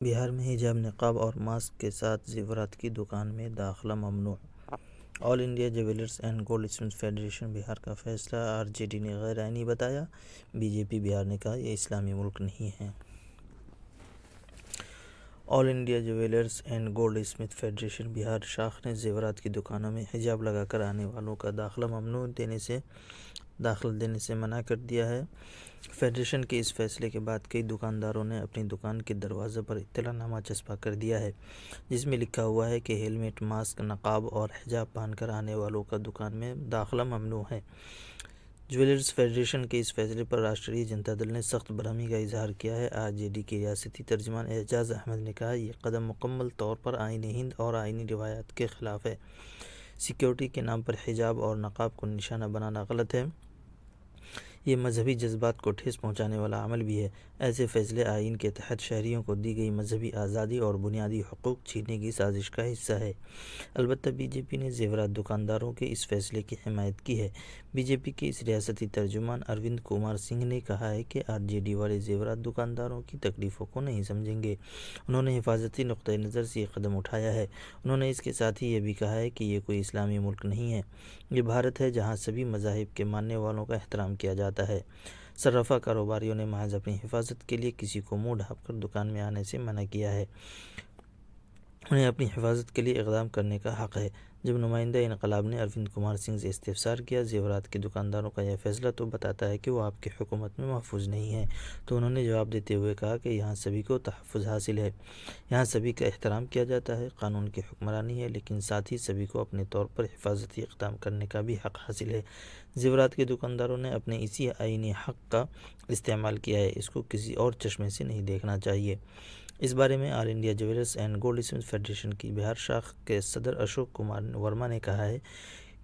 بہار میں حجاب، نقاب اور ماسک کے ساتھ زیورات کی دکان میں داخلہ ممنوع۔ All India jewellers and goldsmith federation Bihar کا فیصلہ آر جے ڈی نے غیر آئینی بتایا۔ بی جے پی بہار نے کہا یہ اسلامی ملک نہیں ہے۔ All India jewellers and goldsmith federation Bihar شاخ نے زیورات کی دکانوں میں حجاب لگا کر آنے والوں کا داخلہ دینے سے منع کر دیا ہے۔ فیڈریشن کے اس فیصلے کے بعد کئی دکانداروں نے اپنی دکان کے دروازے پر اطلاع نامہ چسپاں کر دیا ہے، جس میں لکھا ہوا ہے کہ ہیلمٹ، ماسک، نقاب اور حجاب پہن کر آنے والوں کا دکان میں داخلہ ممنوع ہے۔ جیولرز فیڈریشن کے اس فیصلے پر راشٹریہ جنتا دل نے سخت برہمی کا اظہار کیا ہے۔ آر جے ڈی کے ریاستی ترجمان اعجاز احمد نے کہا یہ قدم مکمل طور پر آئین ہند اور آئینی روایات کے خلاف ہے۔ سیکورٹی کے نام پر حجاب اور نقاب کو نشانہ بنانا غلط ہے۔ یہ مذہبی جذبات کو ٹھیس پہنچانے والا عمل بھی ہے۔ ایسے فیصلے آئین کے تحت شہریوں کو دی گئی مذہبی آزادی اور بنیادی حقوق چھیننے کی سازش کا حصہ ہے۔ البتہ بی جے پی نے زیورات دکانداروں کے اس فیصلے کی حمایت کی ہے۔ بی جے پی کے اس ریاستی ترجمان اروند کمار سنگھ نے کہا ہے کہ آر جے ڈی والے زیورات دکانداروں کی تکلیفوں کو نہیں سمجھیں گے۔ انہوں نے حفاظتی نقطہ نظر سے یہ قدم اٹھایا ہے۔ انہوں نے اس کے ساتھ ہی یہ بھی کہا ہے کہ یہ کوئی اسلامی ملک نہیں ہے، یہ بھارت ہے جہاں سبھی مذاہب کے ماننے والوں کا احترام کیا جاتا ہے۔ صرافہ کاروباریوں نے محض اپنی حفاظت کے لیے کسی کو منہ ڈھانپ کر دکان میں آنے سے منع کیا ہے۔ انہیں اپنی حفاظت کے لیے اقدام کرنے کا حق ہے۔ جب نمائندہ انقلاب نے اروند کمار سنگھ سے استفسار کیا، زیورات کے دکانداروں کا یہ فیصلہ تو بتاتا ہے کہ وہ آپ کی حکومت میں محفوظ نہیں ہیں، تو انہوں نے جواب دیتے ہوئے کہا کہ یہاں سبھی کو تحفظ حاصل ہے، یہاں سبھی کا احترام کیا جاتا ہے، قانون کی حکمرانی ہے، لیکن ساتھ ہی سبھی کو اپنے طور پر حفاظتی اقدام کرنے کا بھی حق حاصل ہے۔ زیورات کے دکانداروں نے اپنے اسی آئینی حق کا استعمال کیا ہے، اس کو کسی اور چشمے سے نہیں دیکھنا چاہیے۔ اس بارے میں all India jewellers and goldsmith federation کی بہار شاخ کے صدر اشوک کمار ورما نے کہا ہے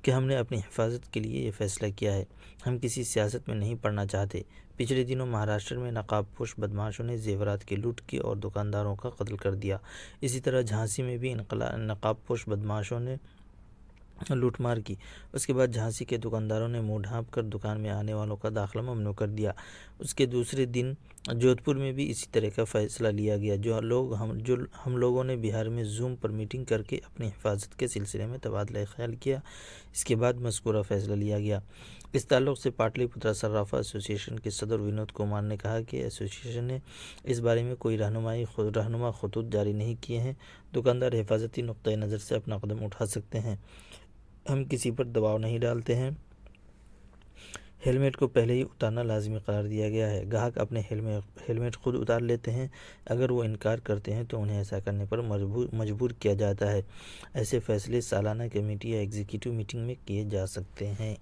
کہ ہم نے اپنی حفاظت کے لیے یہ فیصلہ کیا ہے، ہم کسی سیاست میں نہیں پڑنا چاہتے۔ پچھلے دنوں مہاراشٹر میں نقاب پوش بدماشوں نے زیورات کی لوٹ کی اور دکانداروں کا قتل کر دیا۔ اسی طرح جھانسی میں بھی نقاب پوش بدماشوں نے لوٹ مار کی۔ اس کے بعد جھانسی کے دکانداروں نے منہ ڈھانپ کر دکان میں آنے والوں کا داخلہ ممنوع کر دیا۔ اس کے دوسرے دن جودھ پور میں بھی اسی طرح کا فیصلہ لیا گیا۔ ہم لوگوں نے بہار میں زوم پر میٹنگ کر کے اپنی حفاظت کے سلسلے میں تبادلہ خیال کیا، اس کے بعد مذکورہ فیصلہ لیا گیا۔ اس تعلق سے پاٹلی پترا صرافہ ایسوسی ایشن کے صدر ونود کمار نے کہا کہ ایسوسی ایشن نے اس بارے میں کوئی رہنما خطوط جاری نہیں کیے ہیں۔ دکاندار حفاظتی نقطہ نظر سے اپنا قدم اٹھا سکتے ہیں، ہم کسی پر دباؤ نہیں ڈالتے ہیں۔ ہیلمٹ کو پہلے ہی اتارنا لازمی قرار دیا گیا ہے، گاہک اپنے ہیلمٹ خود اتار لیتے ہیں، اگر وہ انکار کرتے ہیں تو انہیں ایسا کرنے پر مجبور کیا جاتا ہے۔ ایسے فیصلے سالانہ کمیٹی یا ایگزیکٹو میٹنگ میں کیے جا سکتے ہیں۔